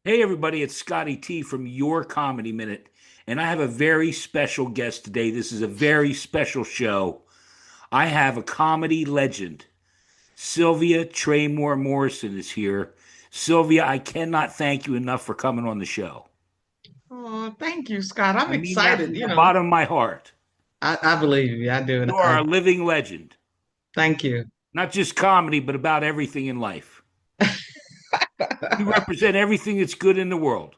Hey, everybody, it's Scotty T from Your Comedy Minute, and I have a very special guest today. This is a very special show. I have a comedy legend. Sylvia Traymore Morrison is here. Sylvia, I cannot thank you enough for coming on the show. Oh, thank you, Scott. I'm I mean that excited. from the bottom of my heart. I believe you. I do. And You are a living legend, thank you. not just comedy, but about everything in life. You represent everything that's good in the world.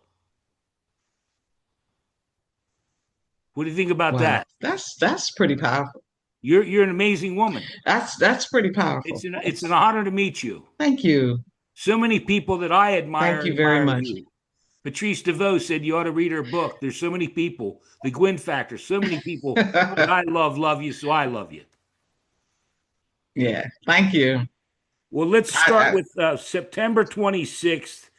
What do you think about Wow. that? That's pretty powerful. You're an amazing woman. That's pretty It's powerful. an honor to meet you. Thank you. So many people that I Thank you very admire much. you. Patrice DeVoe said you ought to read her book. There's so many people, the Gwyn Factor, so many people that I love you, so I love you. Yeah. Thank you. Well, let's start I, with September 26th.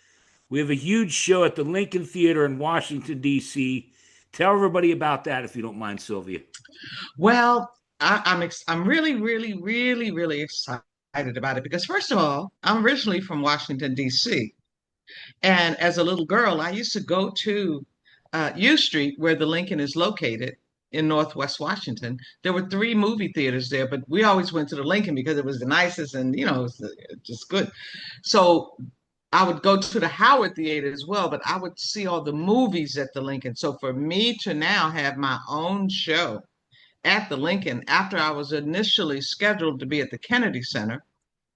We have a huge show at the Lincoln Theater in Washington, D.C. Tell everybody about that if you don't mind, Sylvia. I'm really excited about it because first of all, I'm originally from Washington, D.C. And as a little girl, I used to go to U Street, where the Lincoln is located in Northwest Washington. There were three movie theaters there, but we always went to the Lincoln because it was the nicest and, it was just good. So I would go to the Howard Theater as well, but I would see all the movies at the Lincoln. So for me to now have my own show at the Lincoln after I was initially scheduled to be at the Kennedy Center,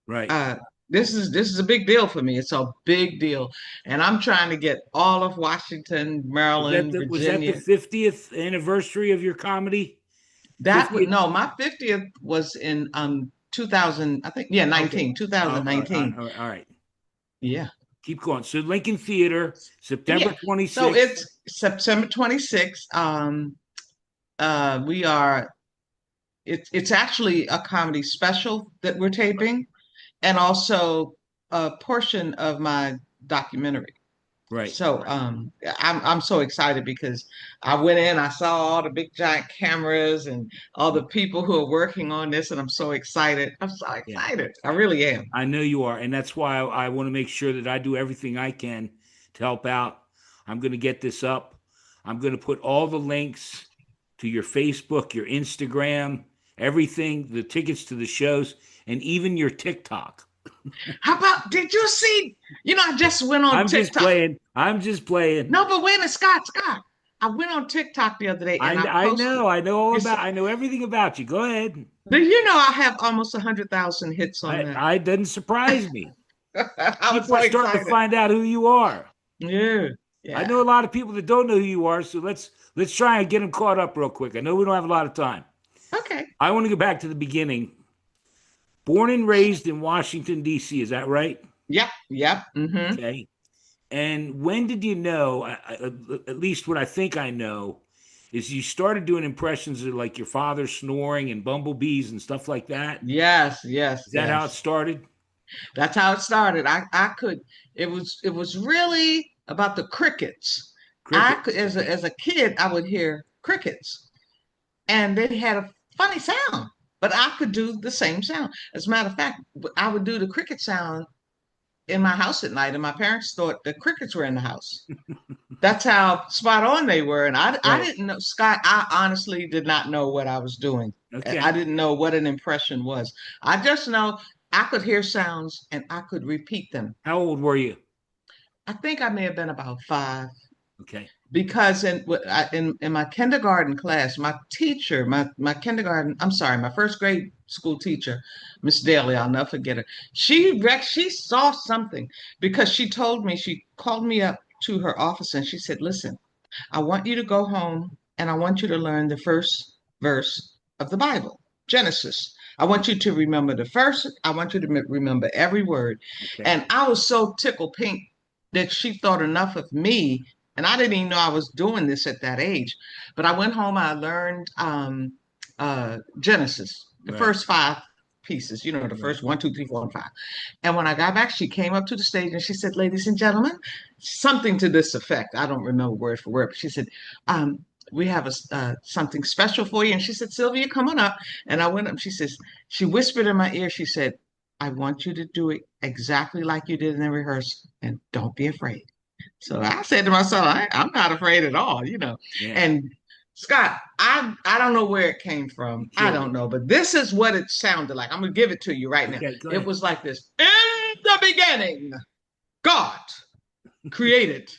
Right. uh, this is a big deal for me. It's a big deal, and I'm trying to get all of Washington, Maryland, Was that the Virginia. 50th anniversary of your comedy? That would 50th? no, my 50th was in 2000, I think, yeah, Okay. 19, All right. 2019. All right. Yeah. Keep going. So Lincoln Theater, September Yeah. So 26th. it's September 26th. We are it's actually a comedy special that we're taping and also a portion of my documentary. Right. So I'm so excited because I went in, I saw all the big giant cameras and all the people who are working on this, and I'm so excited. I'm so Yeah. excited. I really am. I know you are. And that's why I want to make sure that I do everything I can to help out. I'm going to get this up. I'm going to put all the links to your Facebook, your Instagram, everything, the tickets to the shows, and even your TikTok. How about, did you see? I just went on I'm just TikTok. playing. I'm just playing. No, but wait a minute, Scott. I went on TikTok the other day and I I posted. know. I know all You about. see, I know everything about you. Go ahead. do you know I have almost 100,000 hits on that? I doesn't surprise me. I was People so are starting to excited. find out who you are. Yeah, I yeah. know a lot of people that don't know who you are, so let's try and get them caught up real quick. I know we don't have a lot of time. Okay. I want to go back to the beginning. Born and raised in Washington D.C., is that right? Yep, yep. Mm-hmm. Okay. And when did you know? At least what I think I know is you started doing impressions of like your father snoring and bumblebees and stuff like that. Yes, yes, Is that how it yes. started? That's how it started. I could it was really about the crickets. I could Crickets. as a Okay. as a kid I would hear crickets and they had a funny sound, but I could do the same sound. As a matter of fact, I would do the cricket sound in my house at night and my parents thought the crickets were in the house. That's how spot on they were. And I Right. didn't know, Scott, I honestly did not know what I was doing. I Okay. didn't know what an impression was. I just know I could hear sounds and I could repeat them. How old were you? I think I may have been about 5 Okay. because in my kindergarten class, my teacher, my kindergarten, I'm sorry, my first grade school teacher, Miss Daly, I'll never forget her. She saw something because she called me up to her office and she said, "Listen, I want you to go home and I want you to learn the first verse of the Bible, Genesis. I want you to remember the first. I want you to remember every word." Okay. And I was so tickled pink that she thought enough of me. And I didn't even know I was doing this at that age. But I went home, I learned Genesis, the Right. first five pieces, the Right. first one, two, three, four, and five. And when I got back, she came up to the stage and she said, "Ladies and gentlemen," something to this effect. I don't remember word for word, but she said, "We have something special for you." And she said, "Sylvia, come on up." And I went up. She whispered in my ear. She said, "I want you to do it exactly like you did in the rehearsal, and don't be afraid." So I said to myself, I'm not afraid at all, you know. Yeah, And Scott, I don't know where it came from. you I killed don't it. know, but this is what it sounded like. I'm gonna give it to you right now. Okay, go It ahead. was like this. In the beginning, God created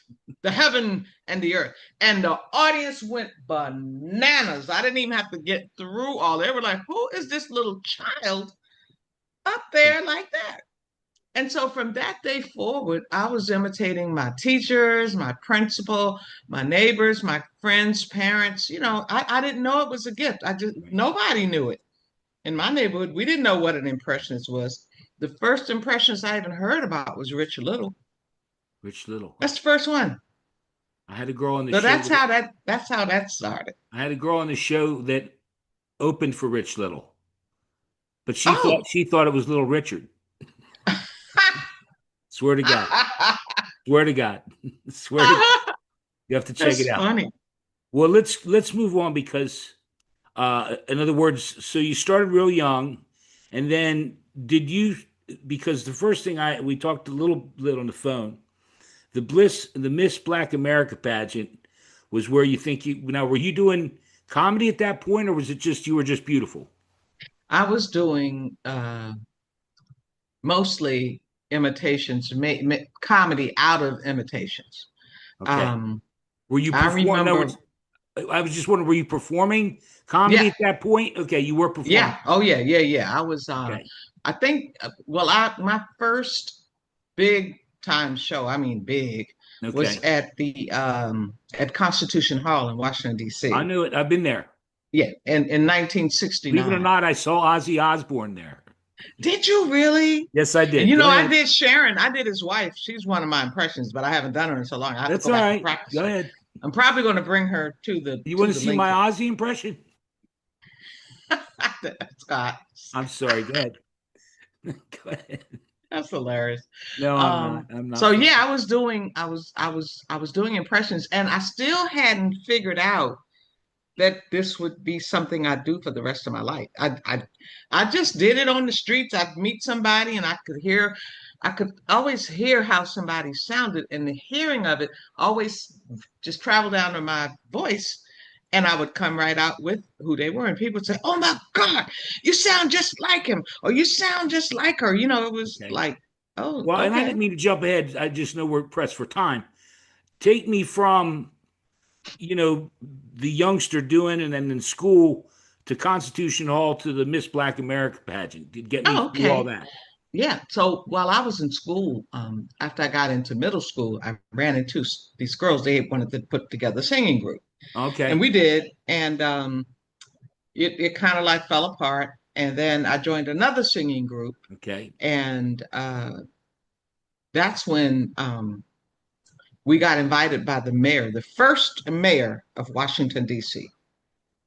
the heaven and the earth. And the audience went bananas. I didn't even have to get through all. They were like, who is this little child up Yeah, there like that? And so from that day forward, I was imitating my teachers, my principal, my neighbors, my friends, parents. You know, I didn't know it was a gift. I just, right. nobody knew it. In my neighborhood, we didn't know what an impressionist was. The first impressionist I even heard about was Richard Little. Rich Little. That's the first one. I had a girl on the So show. that's how that started. I had a girl on the show that opened for Rich Little, but Oh, she thought it was Little Richard. Swear to God. Swear to God. Swear to God. You have to check it that's out. funny. Well, let's move on because in other words, so you started real young, and then did you because the first thing I we talked a little bit on the phone, the Miss Black America pageant was where you think you now were you doing comedy at that point or was it just you were just beautiful? I was doing mostly imitations, comedy out of imitations. Okay. Um, Were you I perform? No, remember, I was just wondering, were you performing comedy yeah, at that point? Okay, you were performing. yeah, oh yeah, yeah, yeah. I was, Okay. I think, well, I my first big time show, I mean big, was Okay. at Constitution Hall in Washington I D.C. knew it. I've been there. Yeah, in Believe it or 1969. not, I saw Ozzy Osbourne there. Did you really? Yes, I And did. you Go know, I ahead. did Sharon. I did his wife. She's one of my impressions, but I haven't done her in so long. I have to That's go all back and right. practice Go her. ahead. I'm probably going to bring her You to want to the see my Lincoln. Ozzy impression? Scott, I'm sorry. Go ahead. Go ahead. that's hilarious. No, I'm not. I'm not So yeah, funny. I was doing impressions, and I still hadn't figured out that this would be something I do for the rest of my life. I just did it on the streets. I'd meet somebody and I could always hear how somebody sounded, and the hearing of it always just traveled down to my voice. And I would come right out with who they were. And people would say, "Oh my God, you sound just like him, or you sound just like her." You know, it was Okay. like, oh, Well, and I okay. didn't mean to jump ahead. I just know we're pressed for time. Take me from, you know, the youngster doing and then in school to Constitution Hall to the Miss Black America pageant. Get me Oh, through all okay. that. Yeah. So while I was in school, after I got into middle school, I ran into these girls. They wanted to put together a singing group, and Okay. we did. And it kind of like fell apart. And then I joined another singing group, Okay. and that's when we got invited by the mayor, the first mayor of Washington, D.C.,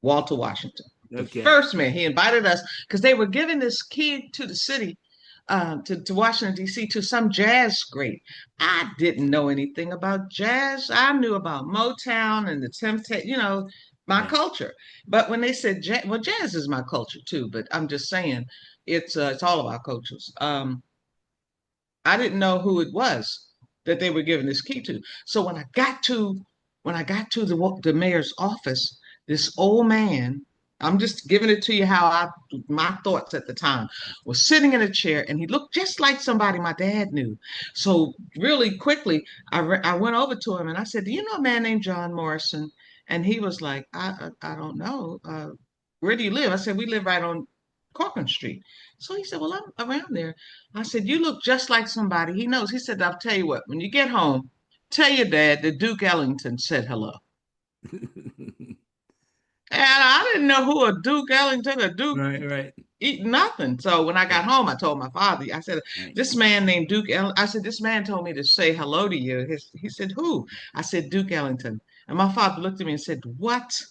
Walter Washington. The Okay. first mayor. He invited us because they were giving this key to the city to Washington, D.C., to some jazz great. I didn't know anything about jazz. I knew about Motown and the Temptation, you know, my Yeah. culture. But when they said jazz, well, jazz is my culture too, but I'm just saying it's all of our cultures. I didn't know who it was that they were giving this key to. So when I got to the mayor's office, this old man, I'm just giving it to you how I my thoughts at the time, was sitting in a chair and he looked just like somebody my dad knew. So really quickly, I went over to him and I said, "Do you know a man named John Morrison?" And he was like, I don't know. Where do you live?" I said, "We live right on Corcoran Street." So he said, "Well, I'm around there." I said, "You look just like somebody he knows." He said, "I'll tell you what, when you get home, tell your dad that Duke Ellington said hello." And I didn't know who a Duke Ellington, a Duke Right. Right. eat nothing. So when I got Okay. home, I told my father, I said, Right. "This man named Duke I said, "This man told me to say hello to you." He said, "Who?" I said, "Duke Ellington." And my father looked at me and said, "What?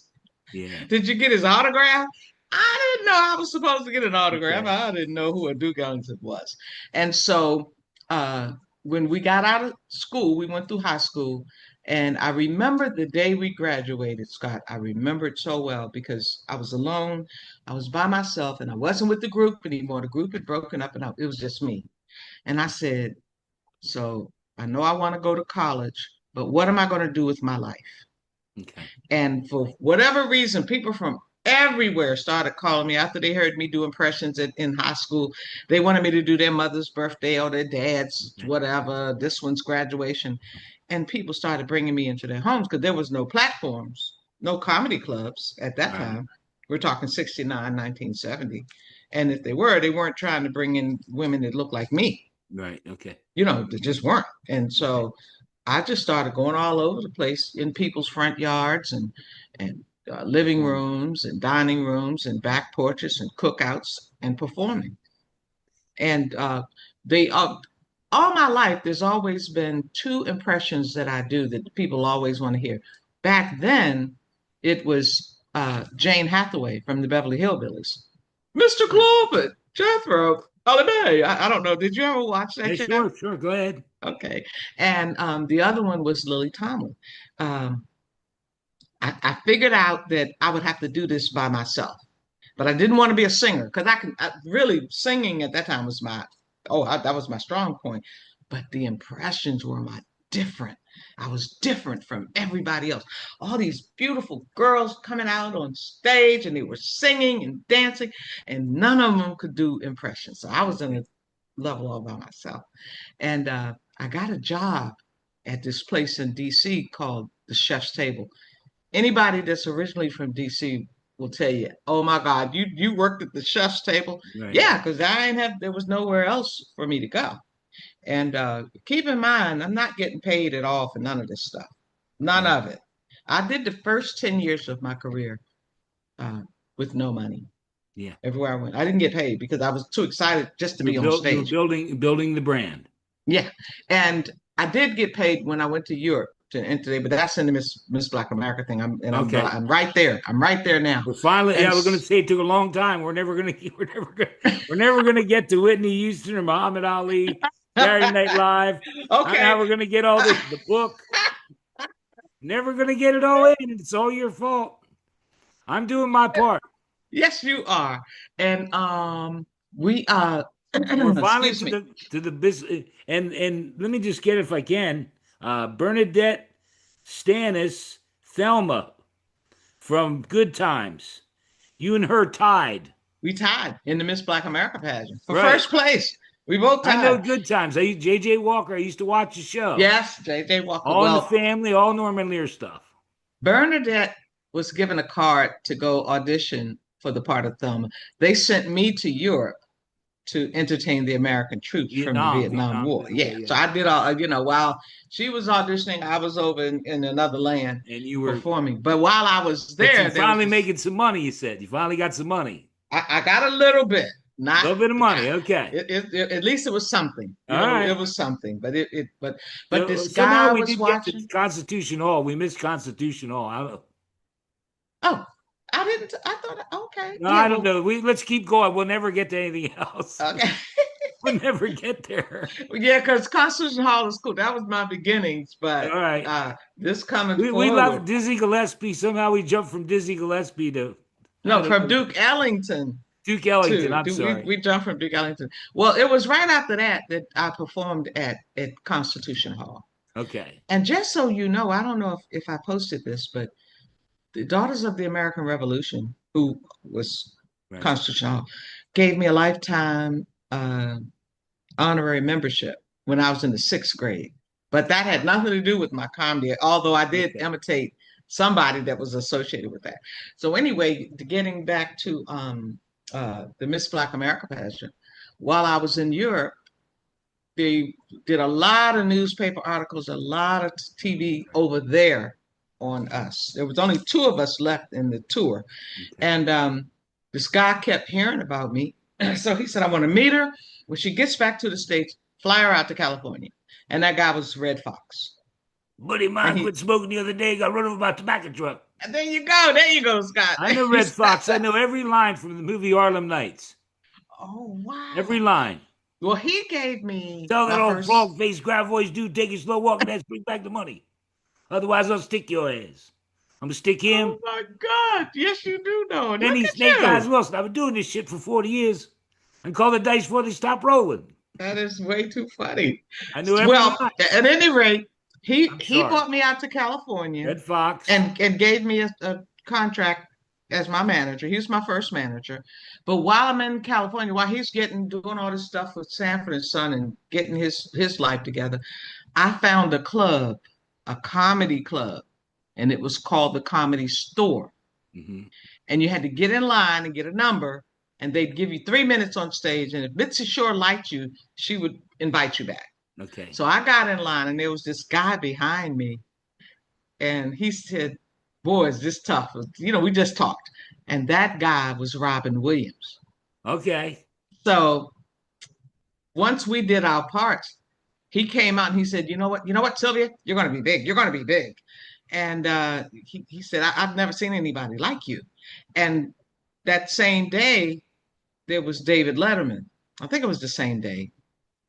Yeah. Did you get his autograph?" I didn't know I was supposed to get an autograph. Okay. I didn't know who a Duke Ellington was. And so uh, when we got out of school, we went through high school. And I remember the day we graduated, Scott. I remember it so well because I was alone. I was by myself and I wasn't with the group anymore. The group had broken up and it was just me. And I said, "So I know I want to go to college. but what am I going to do with my life? Okay. And for whatever reason, people from everywhere started calling me after they heard me do impressions in high school. They wanted me to do their mother's birthday or their dad's, Okay. whatever, this one's graduation. And people started bringing me into their homes because there was no platforms, no comedy clubs at that Right. time. We're talking 69, 1970. And if they were, they weren't trying to bring in women that looked like me. Right. Okay. They just weren't. And Okay. so I just started going all over the place in people's front yards and living Perform. rooms and dining rooms and back porches and cookouts and Right. performing. And they all my life, there's always been two impressions that I do that people always want to hear. Back then, it was Jane Hathaway from the Beverly Hillbillies, Mr. Sure. Clover, Jethro, Holly Mae. I don't know. Did you ever watch Yeah. that show? Sure. Sure. Go ahead. Okay. And the other one was Lily Tomlin. Um, I figured out that I would have to do this by myself, but I didn't want to be a singer because really singing at that time was that was my strong point. But the impressions were my different. I was different from everybody else. All these beautiful girls coming out on stage and they were singing and dancing, and none of them could do impressions. So I was in Okay. a level all by myself. And I got a job at this place in DC called the Chef's Table. Anybody that's originally from DC will tell you, "Oh my God, you worked at the Chef's Table?" Right. Yeah, because there was nowhere else for me to go. And keep in mind, I'm not getting paid at all for none of this stuff. None Right. of it. I did the first 10 years of my career uh, with no money Yeah. everywhere I went. I didn't get paid because I was too excited just to be on You were stage. building the brand. Yeah. And I did get paid when I went to Europe to enter today, but that's in the Miss Black America thing. Okay. I'm right there. I'm right there now. But finally, And yeah, we're going to say it took a long time. We're never going to get to Whitney Houston or Muhammad Ali, Saturday Night Live. Now okay. we're going to get all the book. Never going to get it all in. It's all your fault. I'm doing my part. Yes, you are. And we We're finally excuse me. to the business. And let me just get it if I can. Bernadette Stannis Thelma from Good Times. You and her tied. We tied in the Miss Black America pageant for Right. first place. We both I know tied. Good Times. JJ Walker. I used to watch the show. Yes, J.J. Walker. All in the Well, Family, all Norman Lear stuff. Bernadette was given a card to go audition for the part of Thelma. They sent me to Europe to entertain the American troops from the Vietnam Vietnam. War. Yeah, Yeah. yeah. So I did all, while she was auditioning, I was over in another land And you were, performing. But while I was but you there, there was finally this, making some money. You said you finally got some money. I got a little bit, A not, little bit of money. Okay. at least it was something, All right. it was something, but So this somehow guy we was did get to watching. Constitution Hall. We missed Constitution Hall. Oh, I didn't, I thought, okay. No, Yeah, I don't well, know. Let's keep going. We'll never get to anything else. okay. We'll never get there. Yeah, because Constitution Hall is cool. That was my beginnings, All but right. this coming We forward. love Dizzy Gillespie. Somehow we jumped from Dizzy Gillespie to I No, don't from know Duke Ellington Duke Ellington. to I'm sorry. we jumped from Duke Ellington. Well, it was right after that that I performed at Constitution Hall. Okay. And just so you know, I don't know if I posted this, but the Daughters of the American Revolution, who was Right. Constitution Hall, gave me a lifetime honorary membership when I was in the sixth grade. But that had nothing to do with my comedy, although I did Okay. imitate somebody that was associated with that. So anyway, getting back to the Miss Black America pageant, while I was in Europe, they did a lot of newspaper articles, a lot of TV over there on us. There was only two of us left in the tour, Okay. and this guy kept hearing about me. So he said, "I want to meet her when she gets back to the States. Fly her out to California." And that guy was Red Fox. Buddy of And mine quit smoking the other day. Got run over by a tobacco truck. and there you go, Scott. I know Red Fox. I know every line from the movie Harlem Nights. Oh Every wow. line. Well, he gave me Tell that my old first. frog face grab voice dude take a slow walk and that's bring back the money. Otherwise, I'll stick your ass. I'm gonna stick him. Oh my God! Yes, you do know. Then Look he at snake eyes you. Wilson. I've been doing this shit for 40 years. And call the dice before they stop rolling. That is way too funny. I knew every Well, line. at any rate, He I'm he sorry. brought me out to California Red Fox. and gave me a contract as my manager. He was my first manager. But while I'm in California, while he's getting doing all this stuff with Sanford and Son and getting his life together, I found a club, a comedy club, and it was called the Comedy Store. Hmm. And you had to get in line and get a number, and they'd give you 3 minutes on stage. And if Mitzi Shore liked you, she would invite you back. Okay. So I got in line, and there was this guy behind me, and he said, "Boy, is this tough." We just talked. And that guy was Robin Williams. Okay. So once we did our parts, he came out and he said, "You know what, Sylvia? You're going to be big. You're going to be big." And he said, I've never seen anybody like you. And that same day, there was David Letterman. I think it was the same day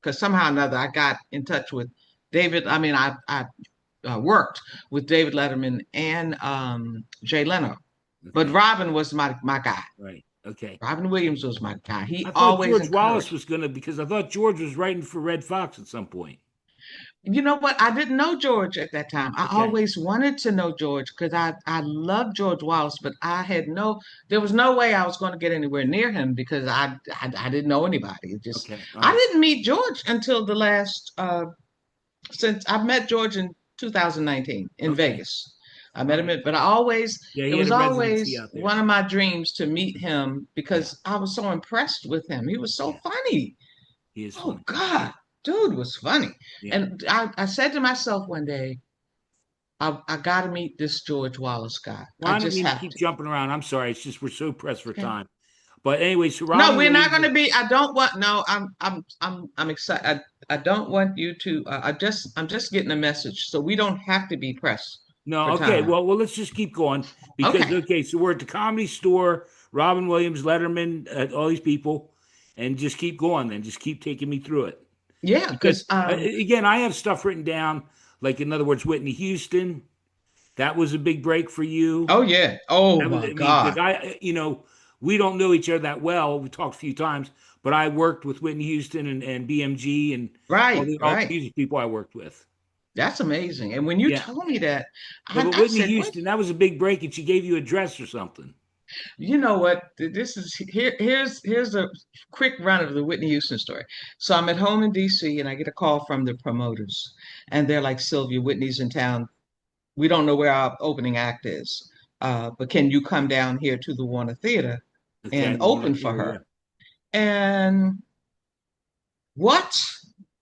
because somehow or another I got in touch with David. I mean, I worked with David Letterman and Jay Leno, but Okay. Robin was my guy. Right. Okay. Robin Williams was my guy. He I thought always George Wallace encouraged. was gonna because I thought George was writing for Red Fox at some point. You know what? I didn't know George at that time. I Okay. always wanted to know George because I love George Wallace, but there was no way I was going to get anywhere near him because I didn't know anybody. Okay. All I right. didn't meet George until the last, since I met George in 2019 in Okay. Vegas. I All met him, right. but Yeah, it he had was a residency always out there. one of my dreams to meet him Yeah. because I was so impressed with him. He was so Yeah. funny. He is Oh funny. God, dude was funny. Yeah. And I said to myself one day, I got to meet this George Wallace guy. Well, I I didn't just mean to have keep to. jumping around. I'm sorry. It's just we're so pressed for Okay. time. But anyway, so No, Robin we're not Williams. going to be. I don't want. No, I'm excited. I don't want you to. I'm just getting a message, so we don't have to be pressed No, for okay. time. Well, let's just keep going because Okay. okay. So we're at the Comedy Store. Robin Williams, Letterman, all these people, and just keep going. Then just keep taking me through it Yeah, because because again, I have stuff written down. Like in other words, Whitney Houston. That was a big break for you. oh yeah. Oh That was, my I mean, because God. we don't know each other that well. We talked a few times, but I worked with Whitney Houston and BMG and Right, all the right. music people I worked with. That's amazing. And when you Yeah. told me that, No, but I Whitney said, "What? Houston, that was a big break, and she gave you a dress or something. You know what? This is here's a quick run of the Whitney Houston story. So I'm at home in DC and I get a call from the promoters, and they're like, Sylvia, Whitney's in town. We don't know where our opening act is, but can you come down here to the Warner Theater Okay, and the Warner open for Theater, yeah. her?" And what?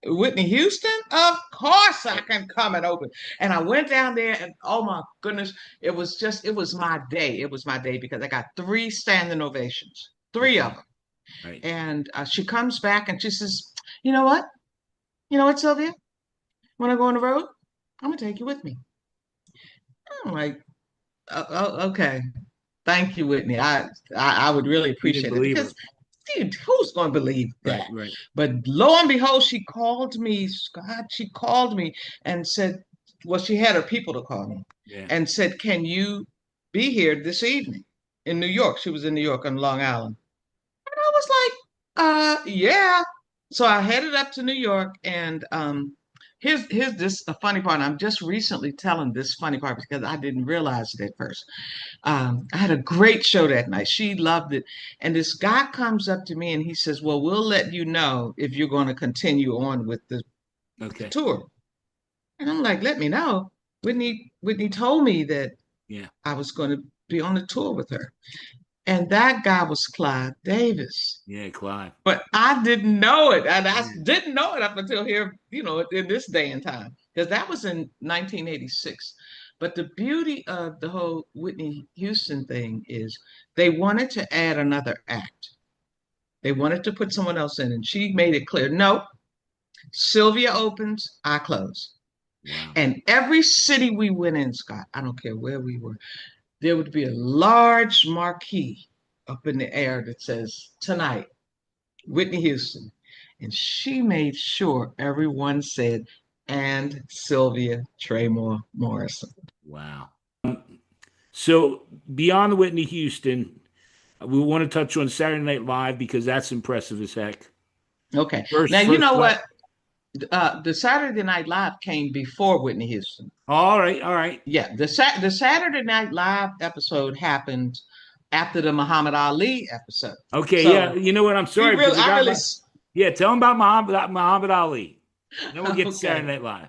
Whitney Houston? Of course I Right. can come and open. And I went down there and oh my goodness, it was my day. It was my day because I got three standing ovations, three of Okay, them. right. And she comes back and she says, "You know what? You know what, Sylvia? When I go on the road, I'm gonna take you with me." I'm like, okay. Thank you, Whitney. I would really You didn't appreciate it believe because her. dude, who's going to believe Right, that? right. But lo and behold, she called me, Scott. She called me and said, well, she had her people to call me Yeah. and said, "Can you be here this evening in New York?" She was in New York on Long Island. And I was like, yeah. So I headed up to New York and here's this a funny part. I'm just recently telling this funny part because I didn't realize it at first. I had a great show that night. She loved it. And this guy comes up to me and he says, "Well, we'll let you know if you're going to continue on with the Okay. tour." And I'm like, "Let me know." Whitney told me that Yeah. I was going to be on the tour with her. And that guy was Clive Davis. Yeah, Clive. But I didn't know it. And I Yeah. didn't know it up until here, in this day and time, because that was in 1986. But the beauty of the whole Whitney Houston thing is they wanted to add another act. They wanted to put someone else in, and she made it clear, no, Sylvia opens, I close. Wow. And every city we went in, Scott, I don't care where we were, there would be a large marquee up in the air that says, "Tonight, Whitney Houston." And she made sure everyone said, "And Sylvia Traymore Morrison." Wow. So beyond the Whitney Houston, we want to touch on Saturday Night Live because that's impressive as heck. Okay. First, Now, you first know class. what? The Saturday Night Live came before Whitney Houston. All right, all right. Yeah, the Saturday Night Live episode happened after the Muhammad Ali episode. Okay, yeah. So You know what? I'm we sorry really, because I I got really, my. Yeah, tell them about Muhammad Ali. Then we'll get to okay. Saturday Night Live.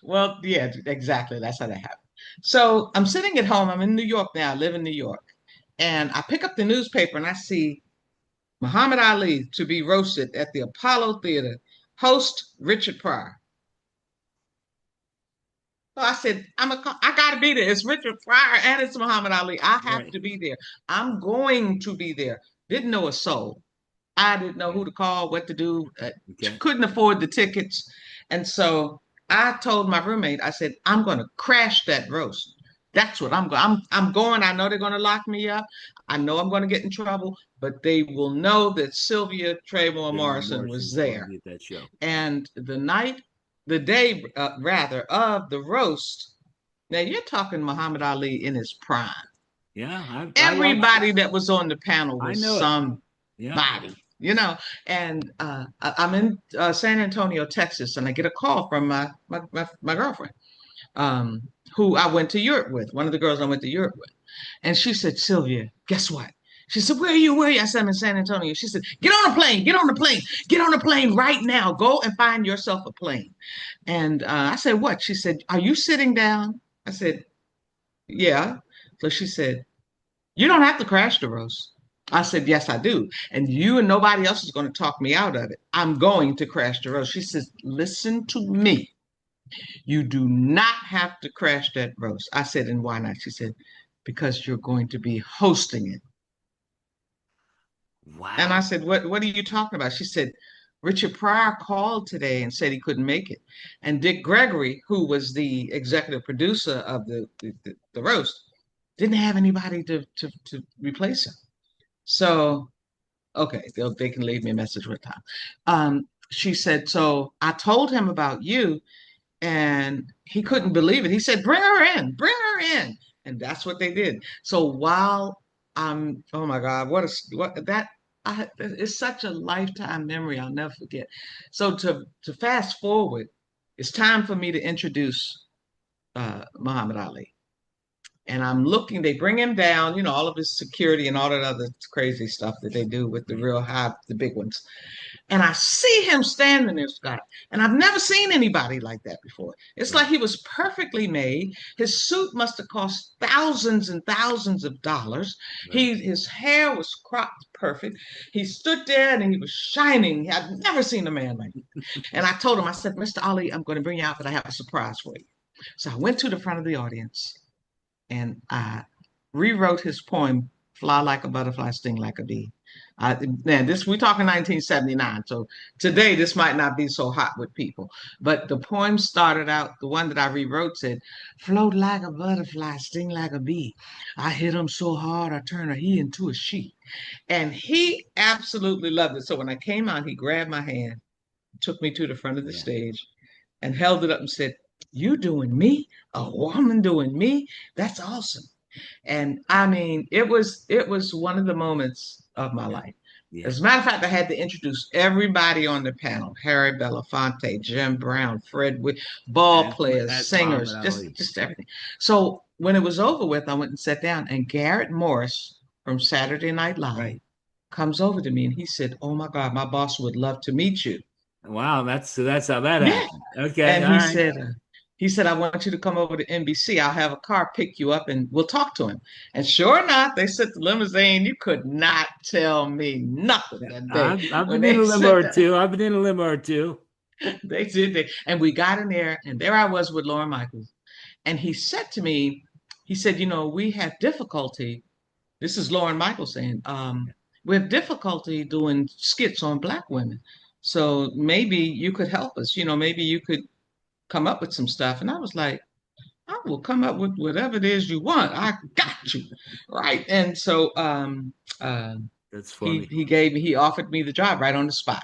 Well, yeah, exactly. That's how that happened. So I'm sitting at home. I'm in New York now. I live in New York, and I pick up the newspaper and I see Muhammad Ali to be roasted at the Apollo Theater, host Richard Pryor. So I said, I gotta be there. It's Richard Pryor and it's Muhammad Ali. I have Right. to be there. I'm going to be there. Didn't know a soul. I didn't know Okay. who to call, what to do. Okay. Couldn't afford the tickets, and so I told my roommate, I said, I'm going to crash that roast. That's what I'm going. I'm going. I know they're going to lock me up. I know I'm going to get in trouble, but they will know that Sylvia Traymore Jamal Morrison was Morrison's going to there. be at that show. Yeah. And the day rather of the roast. Now you're talking Muhammad Ali in his prime. Yeah. I watched it. Everybody that was on the panel I was know it. somebody, Yeah. you know. And I'm in San Antonio, Texas, and I get a call from my girlfriend, um, who I went to Europe with, one of the girls I went to Europe with. And she said, Sylvia, guess what? She said, where are you? Where are you? I said, I'm in San Antonio. She said, get on a plane, get on a plane, get on a plane right now. Go and find yourself a plane. And I said, what? She said, are you sitting down? I said, yeah. So she said, you don't have to crash the roast. I said, yes, I do. And you and nobody else is going to talk me out of it. I'm going to crash the roast. She says, listen to me. You do not have to crash that roast. I said, and why not? She said, because you're going to be hosting it. And I Wow. said, what are you talking about? She said, Richard Pryor called today and said he couldn't make it. And Dick Gregory, who was the executive producer of the roast, didn't have anybody to replace him. So, okay, they can leave me a message with time. She said, so I told him about you and he couldn't believe it. He said, bring her in. And that's what they did. So while oh my God, what that, it's such a lifetime memory I'll never forget. So to fast forward, it's time for me to introduce Muhammad Ali. And I'm looking, they bring him down, all of his security and all that other crazy stuff that they do with the Right. real high, the big ones. And I see him standing there, Scott. And I've never seen anybody like that before. It's Right. like he was perfectly made. His suit must have cost thousands and thousands of dollars. Right. His hair was cropped perfect. He stood there and he was shining. I've never seen a man like that. And I told him, I said, Mr. Ali, I'm going to bring you out, but I have a surprise for you. So I went to the front of the audience and I rewrote his poem, Fly Like a Butterfly, Sting Like a Bee. Man, this we're talking 1979, so Yeah. today this might not be so hot with people. But the poem started out. The one that I rewrote said, "Float like a butterfly, sting like a bee. I hit him so hard, I turned a he into a she." And he absolutely loved it. So when I came out, he grabbed my hand, took me to the front of the Yeah. stage, and held it up and said, "You doing me? A woman doing me? That's awesome." And I mean, it was one of the moments of my Yeah. life. Yeah. As a matter of fact, I had to introduce everybody on the panel: Harry Belafonte, Jim Brown, ball players, That's Muhammad singers, Ali. just everything. So when it was over with, I went and sat down, and Garrett Morris from Saturday Night Live Right. comes over to me and he said, "Oh my God, my boss would love to meet you." Wow. That's how that Yeah. happened. Okay. And All right. he said, I want you to come over to NBC. I'll have a car pick you up and we'll talk to him. And sure enough, they sent the limousine. You could not tell me nothing Yeah. that day I've when been in they a limo sent or that. two. I've been in a limo or two. They did. And we got in there, and there I was with Lauren Michaels. And he said to me, he said, we have difficulty. This is Lauren Michaels saying, Yeah. we have difficulty doing skits on Black women. So maybe you could help us. Maybe you could come up with some stuff. And I was like, I will come up with whatever it is you want. I got you. Right. And so uh, That's he funny. he offered me the job right on the spot.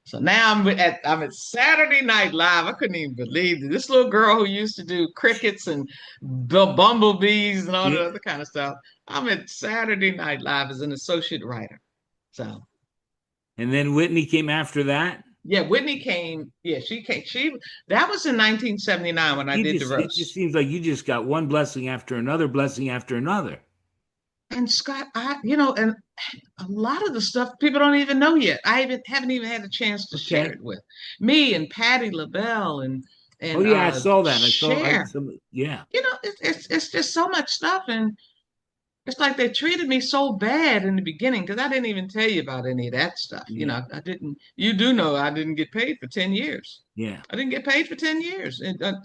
So now I'm at Saturday Night Live. I couldn't even believe it. This little girl who used to do crickets and bumblebees and all Yeah. the other kind of stuff. I'm at Saturday Night Live as an associate writer. So And then Whitney came after that. Yeah, Whitney came. Yeah, she came. She that was in 1979 when I You did the just it just roast. seems like you just got one blessing after another blessing after another. And Scott, and a lot of the stuff people don't even know yet. I even haven't even had a chance to share Okay. it with me and Patti LaBelle and Oh and yeah, I uh saw that. I Cher. some yeah. It's just so much stuff, and it's like they treated me so bad in the beginning because I didn't even tell you about any of that stuff. Yeah. I didn't. You do know I didn't get paid for 10 years. Yeah. I didn't get paid for 10 years,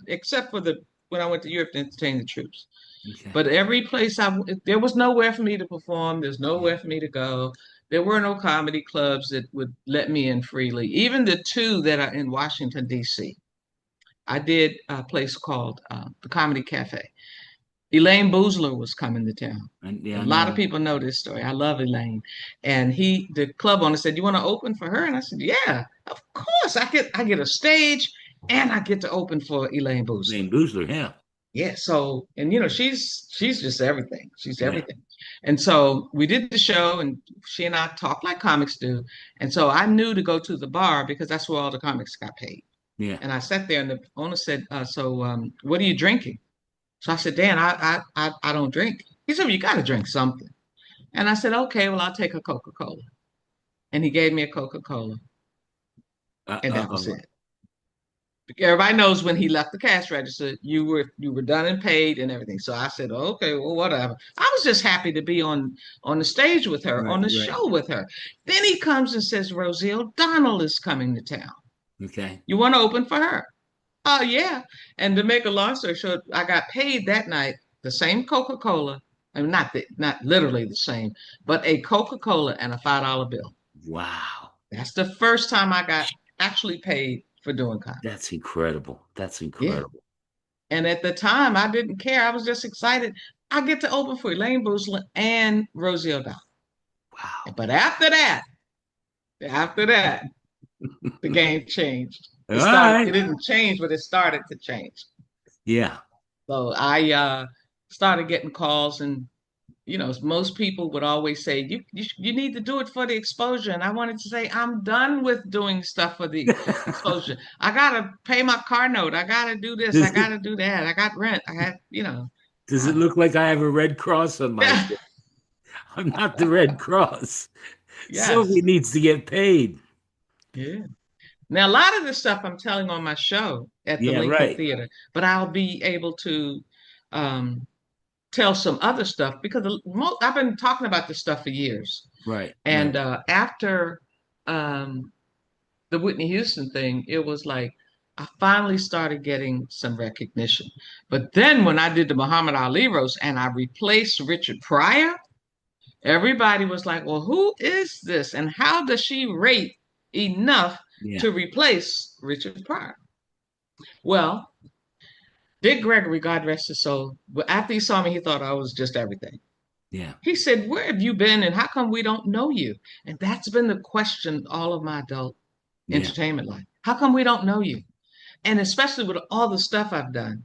except for the when I went to Europe to entertain the troops. Okay. But every place there was nowhere for me to perform. There's Yeah. nowhere for me to go. There were no comedy clubs that would let me in freely. Even the two that are in Washington, D.C. I did a place called the Comedy Cafe. Elaine Boozler was coming to town. And A yeah, I lot of know. people know this story. I love Elaine. And the club owner said, "You want to open for her?" And I said, "Yeah, of course. I get a stage and I get to open for Elaine Boozler." Lane Boozler, yeah. Yeah, so and she's just everything. She's Yeah. everything. And so we did the show and she and I talked like comics do. And so I knew to go to the bar because that's where all the comics got paid. Yeah. And I sat there and the owner said, so what are you drinking? So I said, Dan, I don't drink. He said, well, you got to drink something. And I said, okay, well, I'll take a Coca-Cola. And he gave me a Coca-Cola, Uh, and uh, that was uh, it. Everybody knows when he left the cash register, you were done and paid and everything. So I said, okay, well, whatever. I was just happy to be on the stage with her, on right, the right. show with her. Then he comes and says, Rosie O'Donnell is coming to town. Okay. You want to open for her? Oh yeah. And to make a long story short, I got paid that night the same Coca-Cola. I mean, not literally the same, but a Coca-Cola and a $5 bill. Wow. That's the first time I got actually paid for doing comedy. That's incredible. That's Yeah. incredible. And at the time, I didn't care. I was just excited. I get to open for Elaine Boozlin and Rosie O'Donnell. Wow. But after that, the game changed. All right. It didn't change, but it started to change. Yeah. So I started getting calls, and most people would always say, you need to do it for the exposure. And I wanted to say, I'm done with doing stuff for the exposure. I gotta pay my car note. I gotta do this. I Does it gotta do that. I got rent. I had, does it uh, look like I have a red cross on my yeah, shirt? I'm not the Red Cross. Sylvia yes, needs to get paid. yeah. Now a lot of this stuff I'm telling on my show at the Yeah, Lincoln right. Theater, but I'll be able to um, tell some other stuff because I've been talking about this stuff for years. Right, right. And after um, the Whitney Houston thing, it was like I finally started getting some recognition. But then when I did the Muhammad Ali roast and I replaced Richard Pryor, everybody was like, well, who is this? And how does she rate enough Yeah, to replace Richard Pryor? Well, Dick Gregory, God rest his soul, after he saw me, he thought I was just everything. yeah, He said, where have you been and how come we don't know you? And that's been the question all of my adult yeah, entertainment life. How come we don't know you? And especially with all the stuff I've done.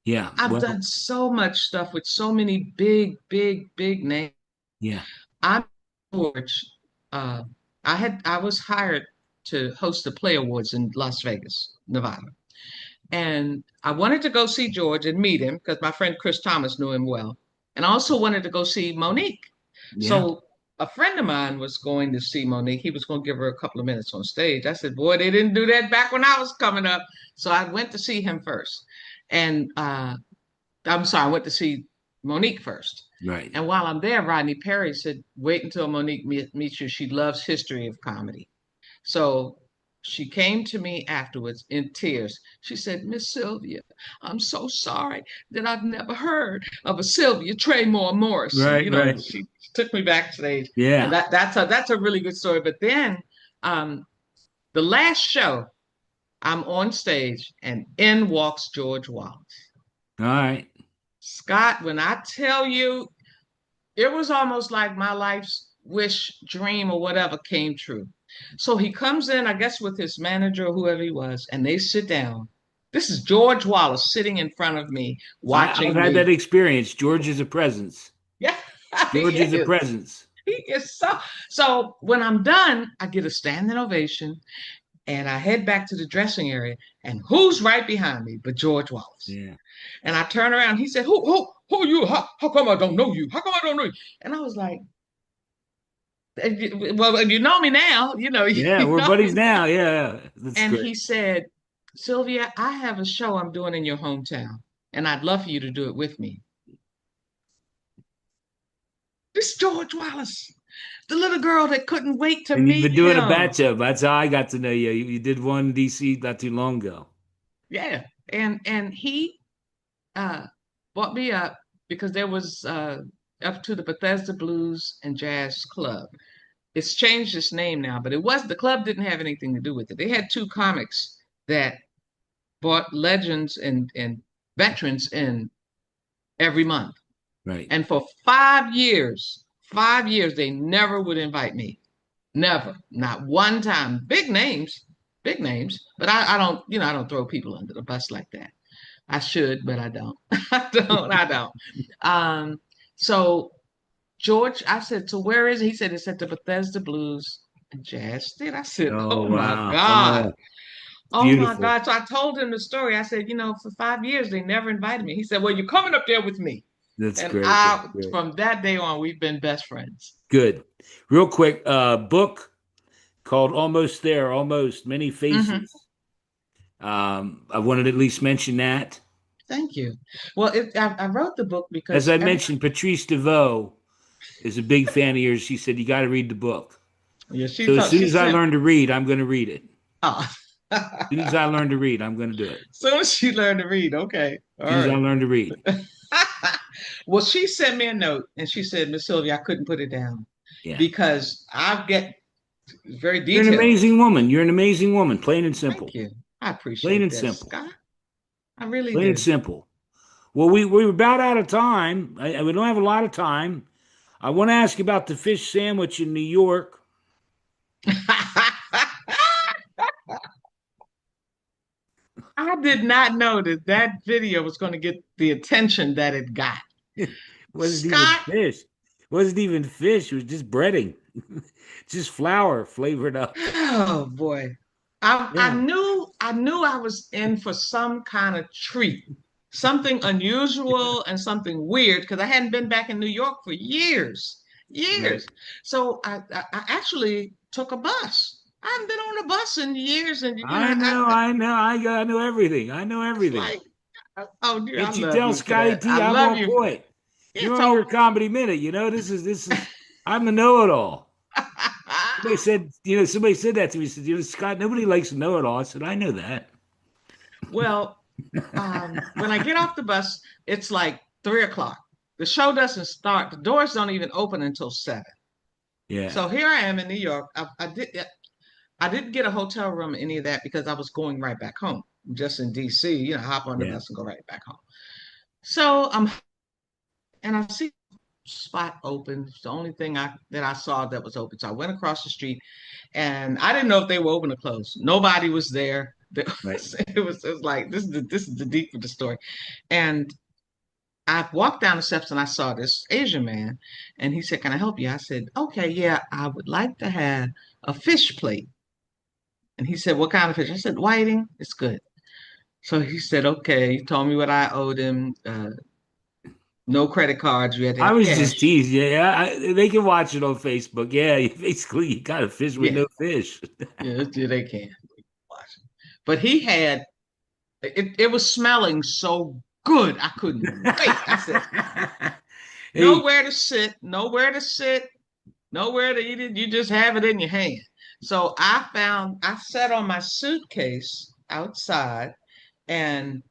yeah. I've Well, done so much stuff with so many big, big, big names. yeah, I'm George. Uh, I was hired to host the Play Awards in Las Vegas, Nevada. And I wanted to go see George and meet him because my friend Chris Thomas knew him well. And I also wanted to go see Monique. yeah. So a friend of mine was going to see Monique. He was going to give her a couple of minutes on stage. I said, boy, they didn't do that back when I was coming up. So I went to see him first. And I'm sorry, I went to see Monique first. Right. And while I'm there, Rodney Perry said, wait until Monique meets you. She loves history of comedy. So she came to me afterwards in tears. She said, Miss Sylvia, I'm so sorry that I've never heard of a Sylvia Traymore Morrison. Right, right. She took me backstage, and Yeah. that's a really good story. But then um, the last show, I'm on stage, and in walks George Wallace. All right. Scott, when I tell you, it was almost like my life's wish, dream, or whatever came true. So he comes in, I guess, with his manager or whoever he was, and they sit down. This is George Wallace sitting in front of me, I've watching had that me. experience. George is a presence. Yeah, George he is a is. presence. He is so. So when I'm done, I get a standing ovation. And I head back to the dressing area, and who's right behind me but George Wallace? Yeah. And I turn around. He said, who are you? How come I don't know you? How come I don't know you? And I was like, well, you know me now. Yeah, You we're know buddies me now. now. Yeah, that's And great. he said, Sylvia, I have a show I'm doing in your hometown, and I'd love for you to do it with me. This George Wallace, the little girl that couldn't wait to And you've meet been doing a him. batch of. That's how I got to know you. You did one in DC not too long ago. Yeah. And he uh brought me up because there was up to the Bethesda Blues and Jazz Club. It's changed its name now, but the club didn't have anything to do with it. They had two comics that brought legends and veterans in every month. Right. And for 5 years, they never would invite me. Never, not one time. Big names, but I don't, I don't throw people under the bus like that. I should, but I don't. I don't. Um, so George, I said, so where is it? He said it's at the Bethesda Blues and Jazz Theater. I said, Oh oh my wow. God. Oh, Oh my beautiful. God. So I told him the story. I said, for 5 years, they never invited me. He said, well, you're coming up there with me. That's And great. That's great. from that day on, we've been best friends. Good. Real quick, book called Almost There, Almost Many Hmm. Faces. I wanted to at least mention that. Thank you. Well, I wrote the book As because I mentioned, Patrice DeVoe is a big fan of yours. She said, you got to read the book. yeah, So as soon she as I sent, learn to read, I'm going to read it. oh. As soon as I learn to read, I'm going to do it. Soon as she learned to read, okay. All As soon as I right. learn to read. Well, she sent me a note and she said, Miss Sylvia, I couldn't put it down Yeah. because I get very You're an detailed. amazing woman. You're an amazing woman, plain and Thank simple. you. I Plain appreciate and that, simple. Scott. I really Plain and do. simple. Well, we were about out of time. We don't have a lot of time. I want to ask you about the fish sandwich in New York. I did not know that that video was going to get the attention that it got. It wasn't even Scott, fish. It wasn't even fish. It was just breading, just flour flavored up. oh boy. I Yeah, knew I was in for some kind of treat, something unusual and something weird because I hadn't been back in New York for years, right. years. So I actually took a bus. I haven't been on a bus in years, and I know, I know, I know everything. I know it's everything. like, oh, dear, I Can't you love tell, you for Scotty that. T? I I'm love on you for point. that. Yeah, You're on your so comedy minute. This is. I'm a know-it-all. Somebody said that to me. Said, Scott, nobody likes to know-it-all. I said, I know that. well, when I get off the bus, it's like 3 o'clock. The show doesn't start. The doors don't even open until 7. Yeah, So here I am in New York. I didn't get a hotel room, any of that, because I was going right back home. I'm just in DC, hop on the yeah, bus and go right back home. So and I see spot open. It's the only thing that I saw that was open. So I went across the street, and I didn't know if they were open or closed. Nobody was there. right. It was like this is the deep of the story. And I walked down the steps and I saw this Asian man, and he said, "Can I help you?" I said, "Okay, yeah, I would like to have a fish plate." And he said, "What kind of fish?" I said, "Whiting. It's good." So he said, "Okay." He told me what I owed him. No credit cards. You had to I have was just cash. teasing. Yeah, they can watch it on Facebook. Yeah, basically, you got a fish with Yeah, no fish. yeah, they can watch it. But he had it was smelling so good. I couldn't wait. I said, Hey, nowhere to sit, nowhere to eat it. You just have it in your hand. So I sat on my suitcase outside and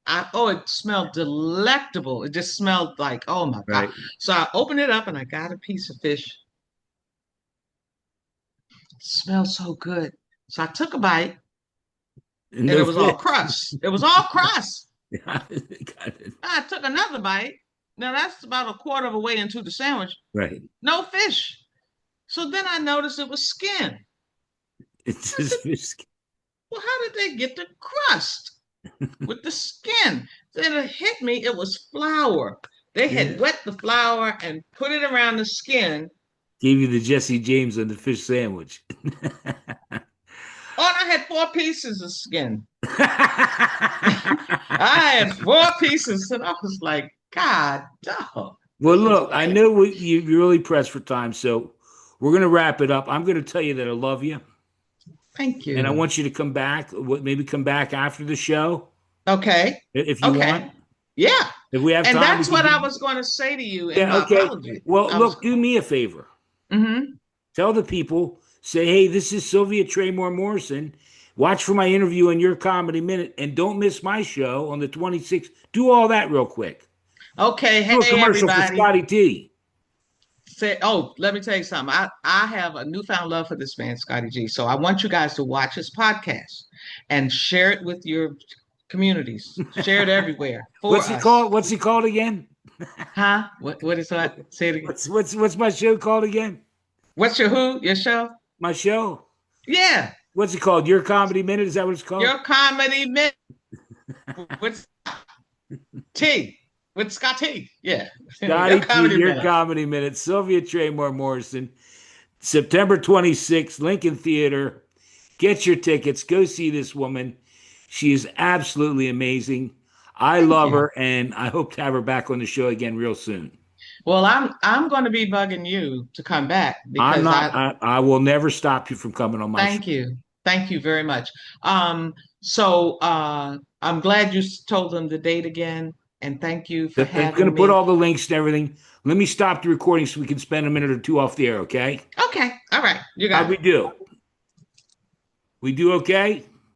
it smelled delectable. It just smelled like, oh my God. right. So I opened it up and I got a piece of fish. It smelled so good. So I took a bite and it No was all fish. crust. It was all crust. Got it. I took another bite. Now that's about a quarter of a way into the sandwich. Right. No fish. So then I noticed it was skin. It's I said, just fish. well, how did they get the crust with the skin? Then it hit me, it was flour. They had Yeah. wet the flour and put it around the skin. Gave you the Jesse James on the fish sandwich. Oh, and I had four pieces of skin. I had four pieces, and I was like, God, dog, Well, this is look, I crazy. know you're really pressed for time, so we're going to wrap it up. I'm going to tell you that I love you, Thank and I you. want you to come back. Maybe come back after the show Okay. if you Okay. want. Yeah. If we have And time, we that's can what I do. was going to say to you in Yeah, my okay. apology. Well, I was, look, do me a favor. mm-hmm. Tell the people, say, hey, this is Sylvia Traymore Morrison. Watch for my interview on Your Comedy Minute, and don't miss my show on the 26th. Do all that real quick. Okay. Do a Hey, commercial for everybody. Scotty T. Say, oh, let me tell you something. I have a newfound love for this man, Scotty G. So I want you guys to watch his podcast and share it with your communities. Share it everywhere for What's he us. called? What's he called again? Huh? What is that? Say it again. What's my show called again? What's your who? Your show? My show. Yeah. What's it called? Your Comedy Minute? Is that what it's called? Your comedy minute with T. With Scott T. Yeah. Your Scotty T. comedy Your minute. Comedy Minute. Sylvia Traymore Morrison. September 26th, Lincoln Theater. Get your tickets. Go see this woman. She is absolutely amazing. I Thank love you. her, and I hope to have her back on the show again real soon. Well, I'm going to be bugging you to come back I'm because not. I will never stop you from coming on my show. thank you. Thank you very much. So I'm glad you told them the date again, and thank you for I'm going to having put me. all the links and everything. Let me stop the recording so we can spend a minute or two off the air. Okay? Okay, all right, you How got it. we do? We do okay?